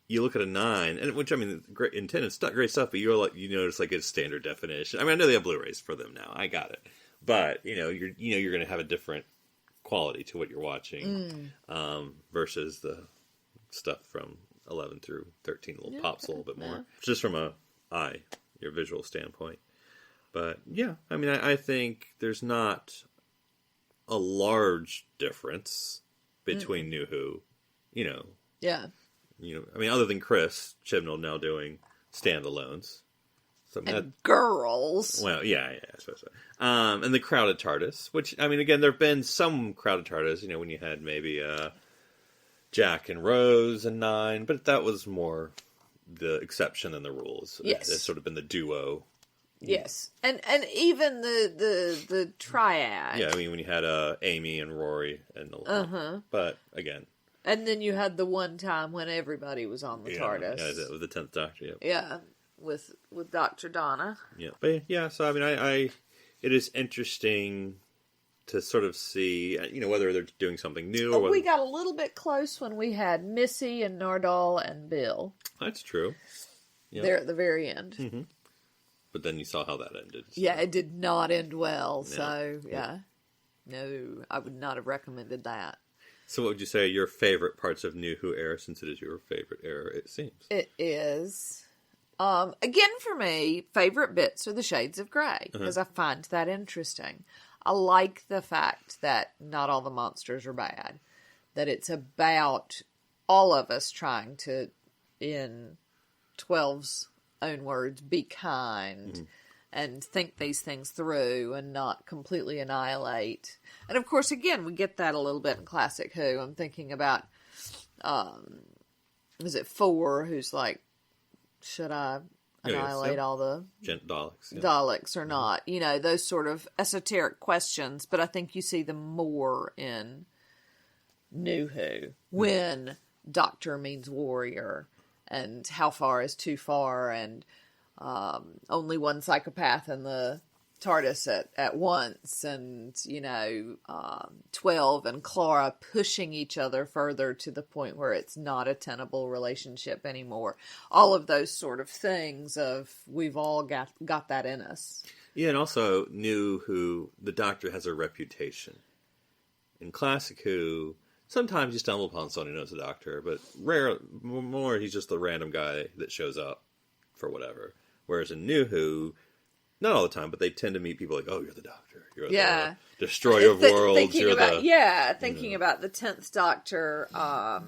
you look at a 9, and which, I mean, great, in 10 it's great stuff, but you notice it's standard definition. I mean, I know they have Blu-rays for them now. I got it. But, you're going to have a different quality to what you're watching versus the stuff from 11 through 13 pops a little bit more. Just from your visual standpoint. But, yeah, I mean, I think there's not a large difference between nuWho, Yeah. I mean, other than Chris Chibnall now doing standalones. So and girls. Well, yeah, I suppose so. And the crowded TARDIS, which, I mean, again, there have been some crowded TARDIS, when you had maybe Jack and Rose and 9, but that was more the exception than the rules. Yes. It's sort of been the duo. Yes. And even the triad. Yeah, I mean, when you had Amy and Rory and but again. And then you had the one time when everybody was on the TARDIS. Yeah, it was the 10th Doctor, yeah. Yeah, with Dr. Donna. Yeah, but yeah, so I mean, I it is interesting to sort of see, whether they're doing something new or whether... We got a little bit close when we had Missy and Nardole and Bill. That's true. Yeah. There at the very end. Mm-hmm. But then you saw how that ended. So. Yeah, it did not end well, so, yeah. No, I would not have recommended that. So what would you say are your favorite parts of nuWho era, since it is your favorite era, it seems? It is. Again, for me, favorite bits are the shades of grey, because I find that interesting. I like the fact that not all the monsters are bad, that it's about all of us trying to, in 12's own words, be kind and think these things through and not completely annihilate. And of course, again, we get that a little bit in Classic Who. I'm thinking about, is it 4, who's like, should I annihilate all the Daleks or not? You know, those sort of esoteric questions. But I think you see them more in nuWho, when Doctor means warrior, and how far is too far, and only one psychopath in the TARDIS at once, and, you know, 12 and Clara pushing each other further to the point where it's not a tenable relationship anymore. All of those sort of things of, we've all got that in us. Yeah, and also nuWho, the Doctor has a reputation. In Classic Who, sometimes you stumble upon someone who knows the Doctor, but more he's just the random guy that shows up for whatever. Whereas in nuWho, not all the time, but they tend to meet people like, oh, you're the Doctor. You're the destroyer of worlds. Thinking about the 10th Doctor, the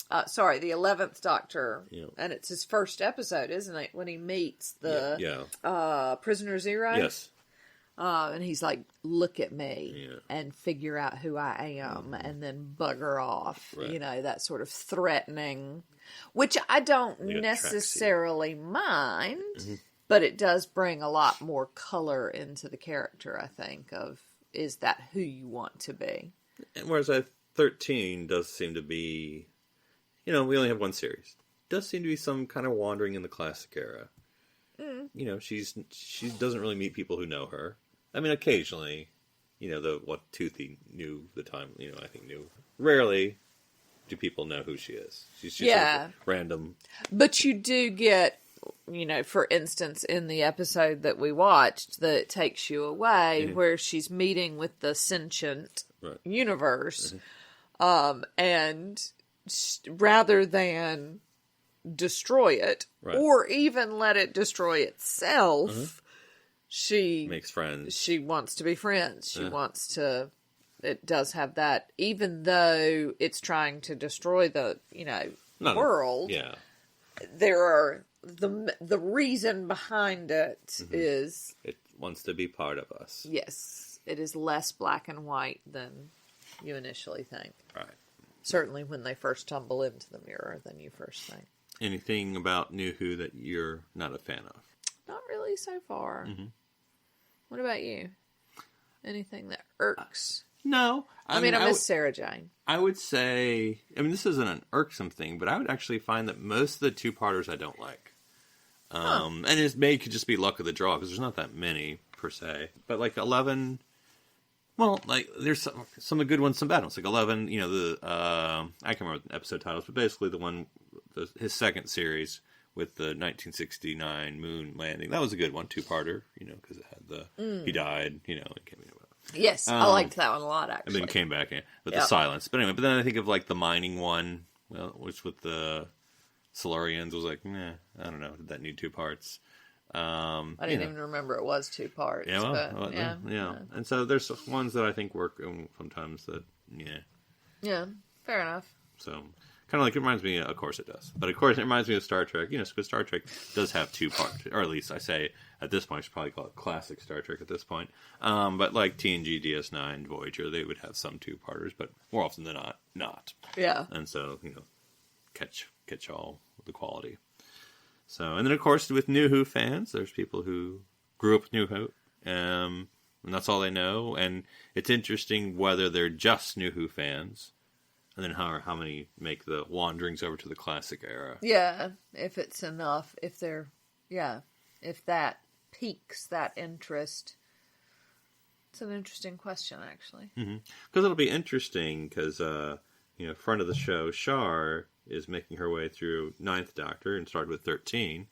11th Doctor, and it's his first episode, isn't it? When he meets the Prisoner Zero. Yes. And he's like, look at me and figure out who I am and then bugger off. Right. You know, that sort of threatening, which I don't necessarily mind, but it does bring a lot more color into the character, I think, of, is that who you want to be? And whereas 13 does seem to be, we only have one series. Does seem to be some kind of wandering in the classic era. You know, she doesn't really meet people who know her. I mean, occasionally, what Toothy knew the time, I think knew. Rarely do people know who she is. She's sort of random. But you do get, for instance, in the episode that we watched, that takes you away, where she's meeting with the sentient universe, and rather than destroy it, or even let it destroy itself, she makes friends. She wants to be friends. She wants to. It does have that, even though it's trying to destroy the world. Yeah, there are the reason behind it is it wants to be part of us. Yes, it is less black and white than you initially think. Right. Certainly, when they first tumble into the mirror, than you first think. Anything about nuWho that you're not a fan of? Not really so far. What about you? Anything that irks? No. I mean, I miss Sarah Jane. I would say, this isn't an irksome thing, but I would actually find that most of the two-parters I don't like. And it could just be luck of the draw, because there's not that many, per se. But, 11... Well, there's some of the good ones, some bad ones. 11, I can't remember the episode titles, but basically the one, his second series with the 1969 moon landing. That was a good one, two-parter, because it had he died, it came Yes, I liked that one a lot, actually. And then came back with the silence. But anyway, then I think of, the mining one, which with the Silurians was like, I don't know, did that need two parts? I didn't even remember it was two parts. Yeah, and so there's ones that I think work, and sometimes that, Yeah, fair enough. So, kind of it reminds me, of course it does. But of course it reminds me of Star Trek, because Star Trek does have two parts, or at least I say, at this point, I should probably call it classic Star Trek at this point. But TNG, DS9, Voyager, they would have some two-parters, but more often than not. Yeah. And so, catch all the quality. So, and then of course with nuWho fans, there's people who grew up with nuWho, and that's all they know. And it's interesting whether they're just nuWho fans, and then how many make the wanderings over to the classic era. Yeah, if it's enough, if that piques that interest. It's an interesting question, actually. Because it'll be interesting, because friend of the show, Shar, is making her way through 9th Doctor and started with 13,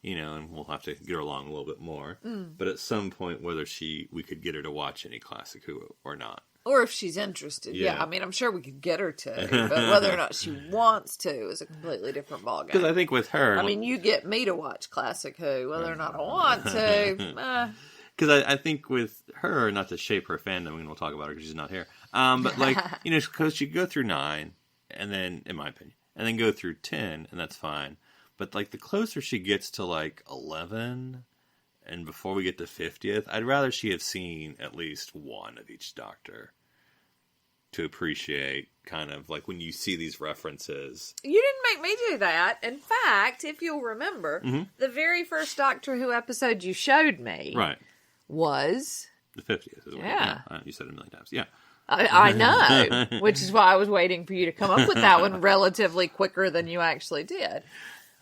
and we'll have to get her along a little bit more. But at some point, whether we could get her to watch any Classic Who or not. Or if she's interested. Yeah. Yeah. I mean, I'm sure we could get her to. But whether or not she wants to is a completely different ballgame. Because I think with her... I mean, you get me to watch Classic Who. Whether or not I want to... Because I think with her, not to shape her fandom, and we'll talk about her because she's not here. But like, because she go through 9, and then, in my opinion, and then go through 10, and that's fine. But like, the closer she gets to like 11, and before we get to 50th, I'd rather she have seen at least one of each Doctor to appreciate kind of like when you see these references. You didn't make me do that. In fact, if you'll remember, the very first Doctor Who episode you showed me was... The 50th is what you said it a million times. Yeah. I know, which is why I was waiting for you to come up with that one relatively quicker than you actually did.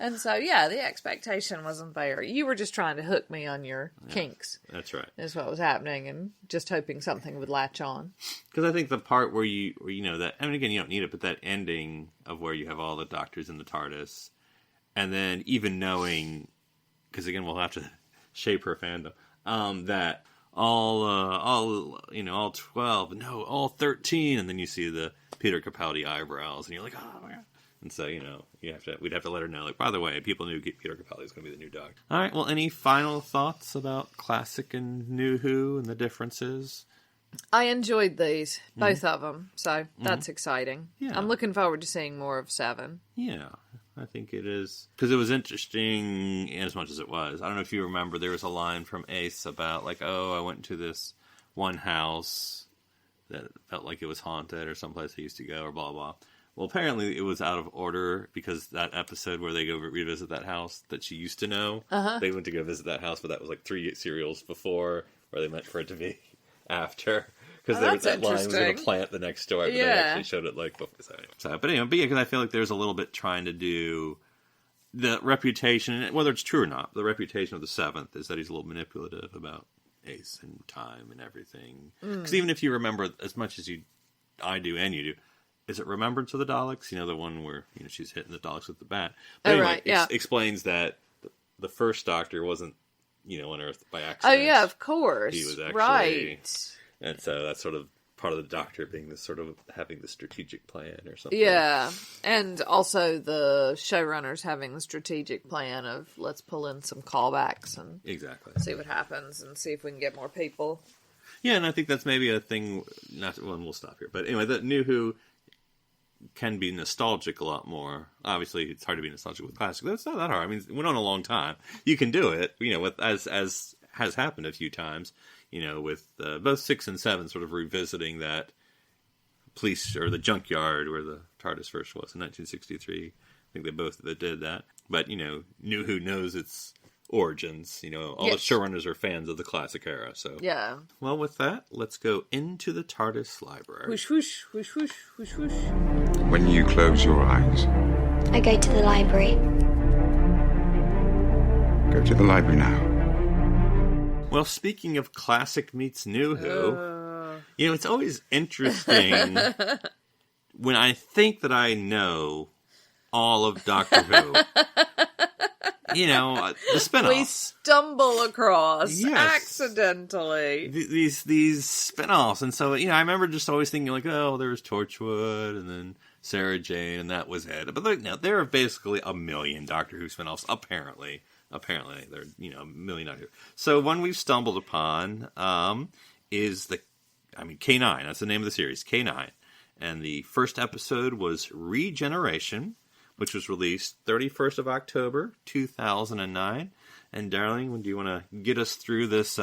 And so, yeah, the expectation wasn't there. You were just trying to hook me on your kinks. That's right. Is what was happening, and just hoping something would latch on. Because I think the part where you know that, I mean, again, you don't need it, but that ending of where you have all the Doctors in the TARDIS, and then even knowing, because again, we'll have to shape her fandom, that all 12, no, all 13, and then you see the Peter Capaldi eyebrows, and you're like, oh my God. And so, we'd have to let her know, like, by the way, people knew Peter Capaldi was going to be the new Doctor. All right, well, any final thoughts about Classic and New Who and the differences? I enjoyed these, both of them, so that's exciting. Yeah. I'm looking forward to seeing more of 7. Yeah, I think it is. Because it was interesting as much as it was. I don't know if you remember, there was a line from Ace about, like, I went to this one house that felt like it was haunted or someplace I used to go or blah, blah. Well, apparently it was out of order because that episode where they go revisit that house that she used to know, they went to go visit that house, but that was like 3 serials before where they meant for it to be after. Because that line was in a plant the next door, but they actually showed it like before. But anyway, because I feel like there's a little bit trying to do the reputation, whether it's true or not, the reputation of the 7th is that he's a little manipulative about Ace and time and everything. Because even if you remember as much as I do and you do, is it Remembrance of the Daleks? The one where she's hitting the Daleks with the bat. But anyway, explains that the first Doctor wasn't, unearthed by accident. Oh, yeah, of course. He was actually... Right. And so that's sort of part of the Doctor being this sort of having the strategic plan or something. Yeah, and also the showrunners having the strategic plan of let's pull in some callbacks and see what happens and see if we can get more people. Yeah, and I think that's maybe a thing, we'll stop here. But anyway, the New Who can be nostalgic a lot more. Obviously, it's hard to be nostalgic with Classic. That's not that hard. I mean, we went on a long time. You can do it, with as has happened a few times, with both 6 and 7 sort of revisiting that police or the junkyard where the TARDIS first was in 1963. I think they both did that. But, New Who knows its origins. All the showrunners are fans of the Classic era. So yeah. Well, with that, let's go into the TARDIS library. Whoosh, whoosh, whoosh, whoosh, whoosh, whoosh. When you close your eyes, I go to the library. Go to the library now. Well, speaking of Classic meets New Who, it's always interesting when I think that I know all of Doctor Who. The spinoffs. We stumble across accidentally these spinoffs, and so I remember just always thinking like, there was Torchwood, and then Sarah Jane, and that was it. But there are basically a million Doctor Who spinoffs. Apparently, there are a million out here. So one we've stumbled upon is K9. That's the name of the series, K9, and the first episode was Regeneration, which was released 31st of October, 2009. And, darling, do you want to get us through this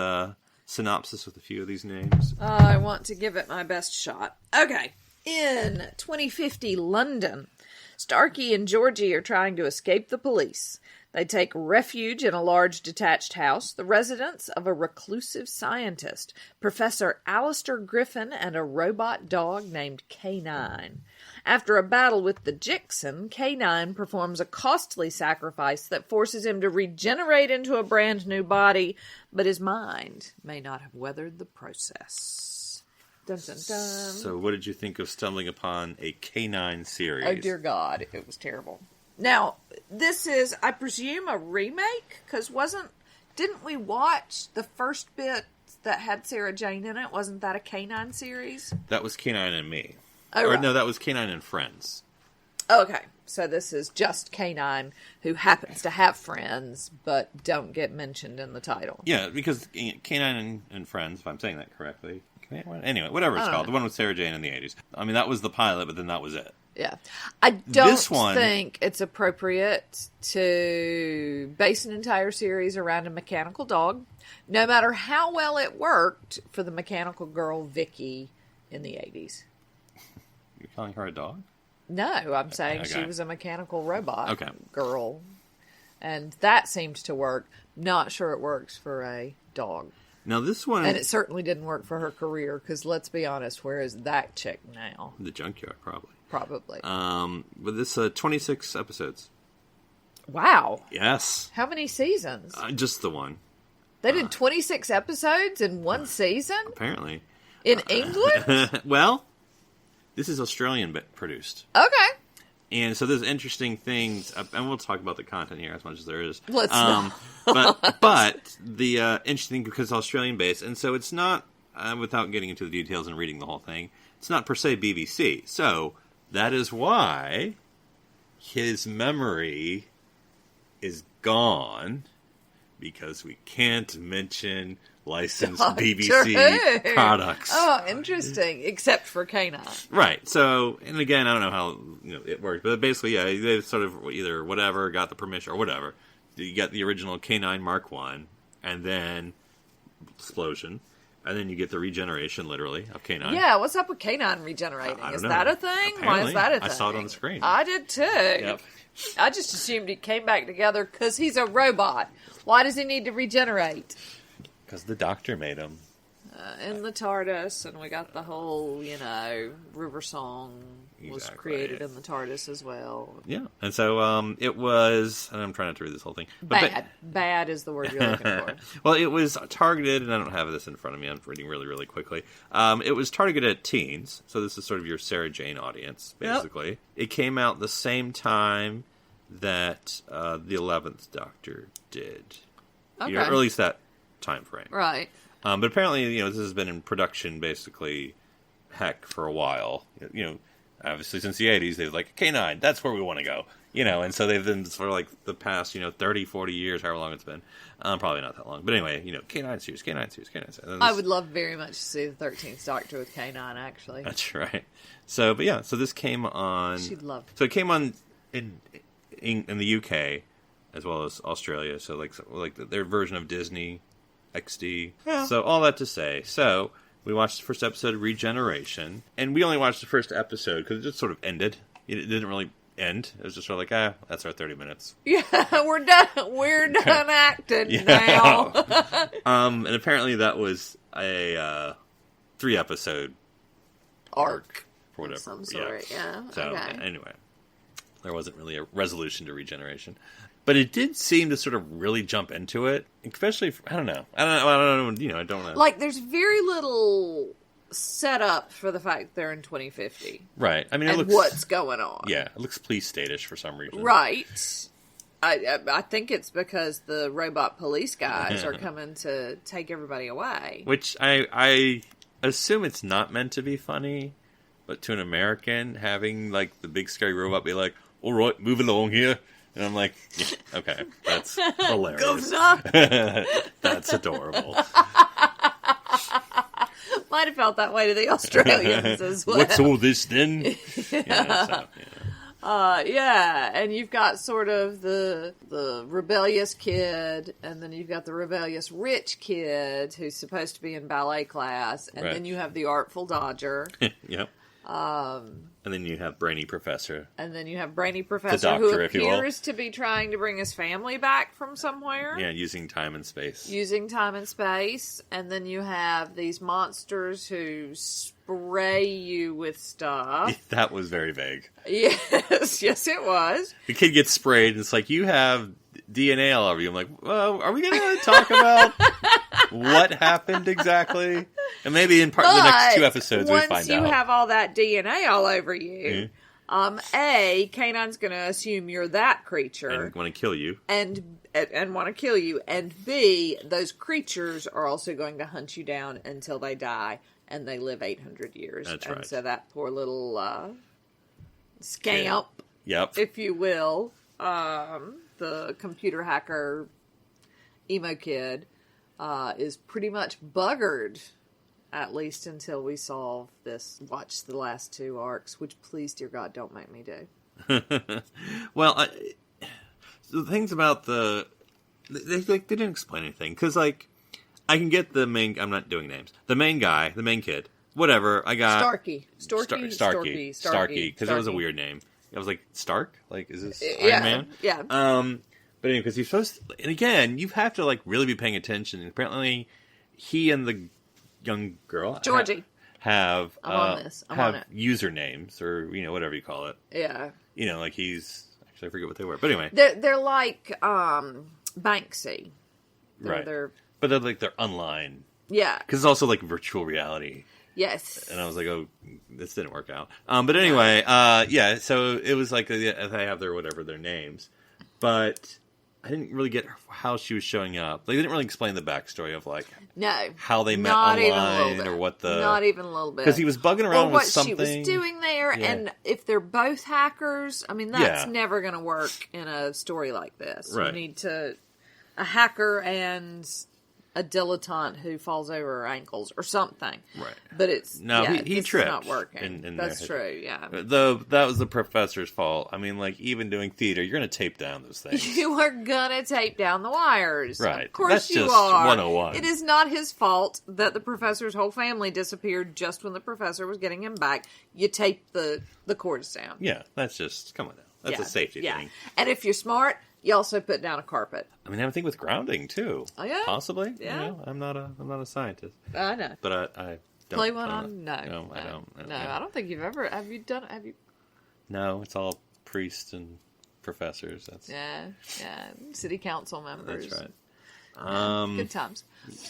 synopsis with a few of these names? I want to give it my best shot. Okay. In 2050 London, Starkey and Georgie are trying to escape the police. They take refuge in a large detached house, the residence of a reclusive scientist, Professor Alistair Griffin, and a robot dog named K9. After a battle with the Jixen, K9 performs a costly sacrifice that forces him to regenerate into a brand new body, but his mind may not have weathered the process. Dun, dun, dun. So what did you think of stumbling upon a K9 series? Oh, dear God, it was terrible. Now, this is, I presume, a remake, because wasn't Didn't we watch the first bit that had Sarah Jane in it? Wasn't that a K9 series? That was K9 and Me. Oh, or right. no, that was K9 and Friends. Okay, so this is just K9 who happens to have friends, but don't get mentioned in the title. Yeah, because K9 and Friends, if I'm saying that correctly. Anyway, whatever it's called. The one with Sarah Jane in the 80s. I mean, that was the pilot, but then that was it. Yeah. I don't think it's appropriate to base an entire series around a mechanical dog, no matter how well it worked for the mechanical girl Vicky in the 80s. You're calling her a dog? No, I'm saying Okay. she was a mechanical robot Okay. girl. And that seemed to work. Not sure it works for a dog. Now, this one... And it certainly didn't work for her career, because let's be honest, where is that chick now? The junkyard, probably. Probably. But this 26 episodes. Wow. Yes. How many seasons? Just the one, They did 26 episodes in one season? apparently. In England? Well, this is Australian produced. Okay. And so there's interesting things, and we'll talk about the content here as much as there is. Let's not. But the interesting, because it's Australian based, and so it's not, without getting into the details and reading the whole thing, it's not per se BBC. So that is why his memory is gone, because we can't mention licensed Doctor BBC Who. products. Oh, interesting. Except for K9. Right. So, and again, I don't know how it worked, but basically, yeah, they sort of either whatever got the permission or whatever. You get the original K9 Mark 1, and then explosion, and then you get the regeneration, literally, of K9. Yeah, what's up with K9 regenerating? I don't Is know. that a thing? Why Apparently. is that a thing? I saw it on the screen. I did too. Yep. I just assumed he came back together because he's a robot. Why does he need to regenerate? Because the doctor made him. In the TARDIS, and we got the whole, River Song was Exactly. created in the TARDIS as well. Yeah. And so it was, and I'm trying not to read this whole thing. But Bad is the word you're looking for. Well, it was targeted, and I don't have this in front of me. I'm reading really, really quickly. It was targeted at teens, so this is sort of your Sarah Jane audience, basically. Yep. It came out the same time that the 11th Doctor did. Okay. Or at least that time frame. Right. But apparently, this has been in production, basically, for a while. Obviously since the 80s, they've like, K9, that's where we want to go. And so they've been sort of like the past, 30, 40 years, however long it's been. Probably not that long. But anyway, K9 series, K9 series, K9 series. I would love very much to see the 13th Doctor with K9, actually. That's right. So, but yeah, so this came on... She'd love So it came on in the UK, as well as Australia. So like their version of Disney XD. Yeah. So all that to say, we watched the first episode of Regeneration, and we only watched the first episode because it just sort of ended. It didn't really end. It was just sort of like, that's our 30 minutes. Yeah, we're done. We're done acting now. And apparently that was a 3-episode arc for whatever. Of some sort. Yeah. So okay. Anyway, there wasn't really a resolution to Regeneration. But it did seem to sort of really jump into it, especially I don't know. I don't know. Like, there's very little setup for the fact they're in 2050. Right. I mean, it looks, what's going on. Yeah, it looks police state-ish for some reason. Right. I think it's because the robot police guys are coming to take everybody away. Which I assume it's not meant to be funny, but to an American, having like the big scary robot be like, "All right, move along here." And I'm like, yeah, okay, that's hilarious. That's adorable. Might have felt that way to the Australians as well. What's all this then? Yeah, and you've got sort of the rebellious kid, and then you've got the rebellious rich kid who's supposed to be in ballet class, and then you have the artful dodger. Yep. And then you have Brainy Professor. And then you have Brainy Professor, doctor, who if you will. appears to be trying to bring his family back from somewhere. Yeah, using time and space. And then you have these monsters who spray you with stuff. That was very vague. Yes, it was. The kid gets sprayed, and it's like, you have DNA all over you. I'm like, well, are we going to talk about what happened exactly? And maybe in the next 2 episodes we find out. Once you have all that DNA all over you, K9's going to assume you're that creature. And want to kill you. And and want to kill you, and B, those creatures are also going to hunt you down until they die, and they live 800 years. That's and right. So that poor little scamp, Yep. if you will, the computer hacker emo kid, is pretty much buggered, at least until we solve this. Watch the last 2 arcs, which, please, dear God, don't make me do. Well, the things about they didn't explain anything, because, like, I can get the main... I'm not doing names. The main guy, the main kid, whatever, I got... Starkey, because it was a weird name. I was like, Stark? Like, is this Yeah, Iron Man? yeah. But anyway, because he's supposed to... And again, you have to, like, really be paying attention. And apparently, he and the young girl... Georgie. Have I'm on this. I'm on it. usernames, or, whatever you call it. Yeah. Like he's... Actually, I forget what they were. But anyway. They're like Banksy. Right. They're, but they're online. yeah. Because it's also like virtual reality. Yes. And I was like, oh, this didn't work out. But anyway, yeah, so it was like they have their names. But I didn't really get how she was showing up. They didn't really explain the backstory of, like, no, how they met not even a online little bit. or what the... Not even a little bit. Because he was bugging around or what with something. she was doing there, Yeah. and if they're both hackers, I mean, that's Yeah. never going to work in a story like this. Right. You need a hacker and a dilettante who falls over her ankles or something. Right. But it's... No, yeah, he this tripped. is not working. In That's their true, yeah. Though that was the professor's fault. I mean, like, even doing theater, you're going to tape down those things. You are gonna tape down the wires. Right. Of course That's you just are. 101. It is not his fault that the professor's whole family disappeared just when the professor was getting him back. You tape the cords down. Yeah, that's just... Come on now. That's Yeah. a safety Yeah. thing. And if you're smart, you also put down a carpet. I mean, I would think with grounding, too. Oh, yeah? Possibly. Yeah. I'm not a scientist. I know. But I don't... Play one I on? don't- No. No, I don't. No, I don't think you've ever... Have you? No, it's all priests and professors. That's Yeah. City council members. That's right. Good times.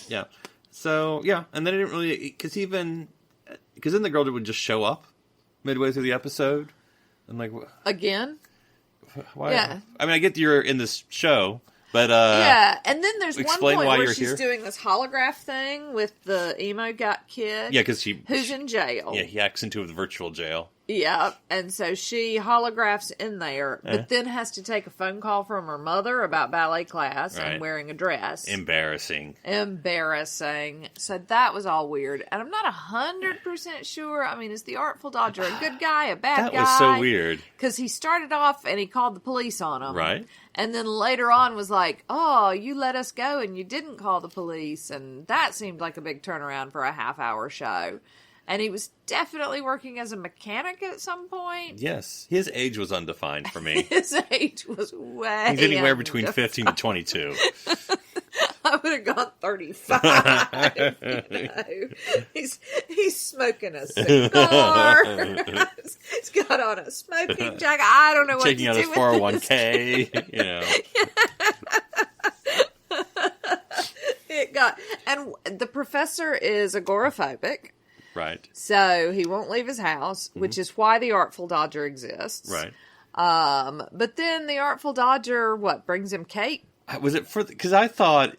Yeah. So, yeah. And then I didn't really... Because then the girl would just show up midway through the episode. And like... Again? Why? Yeah. I mean, I get you're in this show, but... yeah, and then there's one explain point why where you're she's here. doing this holograph thing with the emo kid. Yeah, because who's in jail. Yeah, he hacks into a virtual jail. Yeah, and so she holographs in there, but then has to take a phone call from her mother about ballet class Right. and wearing a dress. Embarrassing. So that was all weird. And I'm not 100% sure. I mean, is the Artful Dodger a good guy, a bad That guy? was so weird. Because he started off and he called the police on him. Right. And then later on was like, oh, you let us go and you didn't call the police. And that seemed like a big turnaround for a half-hour show. And he was definitely working as a mechanic at some point. Yes. His age was undefined for me. His age was way He's anywhere between undefined. 15 to 22. I would have gone 35. He's smoking a cigar. He's got on a smoking jacket. I don't know what Checking to out do his with 401k. You know. And the professor is agoraphobic. Right. So he won't leave his house, which is why the Artful Dodger exists. Right. But then the Artful Dodger, brings him cake? Was it for... Because I thought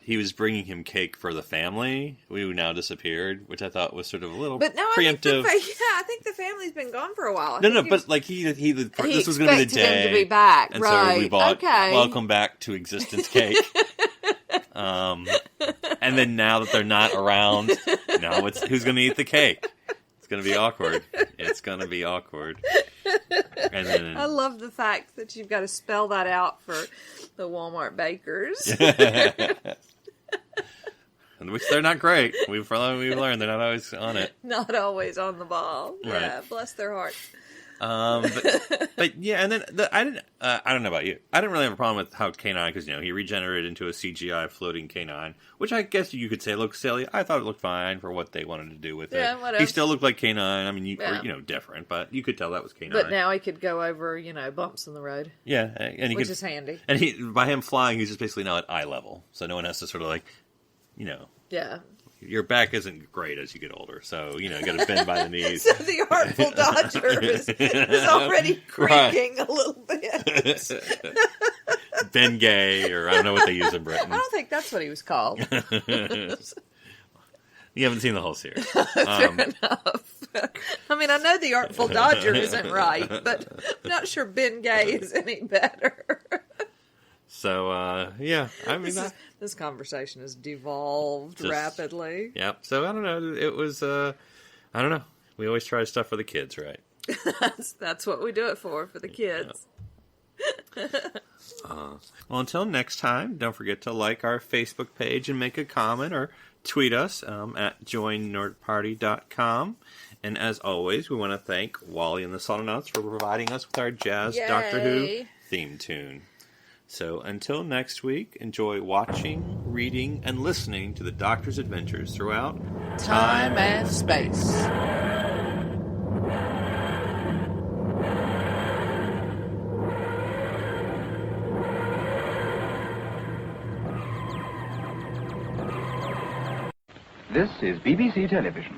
he was bringing him cake for the family who now disappeared, which I thought was sort of a little preemptive. I think the family's been gone for a while. But like this was going to be the expected him day. to be back, and right. so we bought Okay. Welcome Back to Existence cake. And then now that they're not around, now it's who's going to eat the cake? It's going to be awkward. And then I love the fact that you've got to spell that out for the Walmart bakers. which they're not great. We've learned they're not always on it. Not always on the ball. Right. Yeah, bless their hearts. But yeah, and then I don't know about you. I didn't really have a problem with how K9, because he regenerated into a CGI floating K9, which I guess you could say looks silly. I thought it looked fine for what they wanted to do with Yeah, it. whatever. He still looked like K9. I mean, Yeah. different, but you could tell that was K9. But now he could go over, bumps in the road. Yeah, and he Which could, is handy. And by him flying, he's just basically now at eye level, so no one has to sort of like, Yeah. your back isn't great as you get older, so you got to bend by the knees. So the Artful Dodger is already creaking a little bit. Ben Gay, or I don't know what they use in Britain. I don't think that's what he was called. You haven't seen the whole series. Fair enough. I mean, I know the Artful Dodger isn't right, but I'm not sure Ben Gay is any better. So, yeah. I mean, this conversation has devolved rapidly. Yep. So, I don't know. It was, I don't know. We always try stuff for the kids, right? That's what we do it for the kids. Well, until next time, don't forget to like our Facebook page and make a comment, or tweet us at joinnerdparty.com. And as always, we want to thank Wally and the Sononauts for providing us with our jazz Doctor Who theme tune. So until next week, enjoy watching, reading, and listening to the Doctor's adventures throughout time and space. This is BBC Television.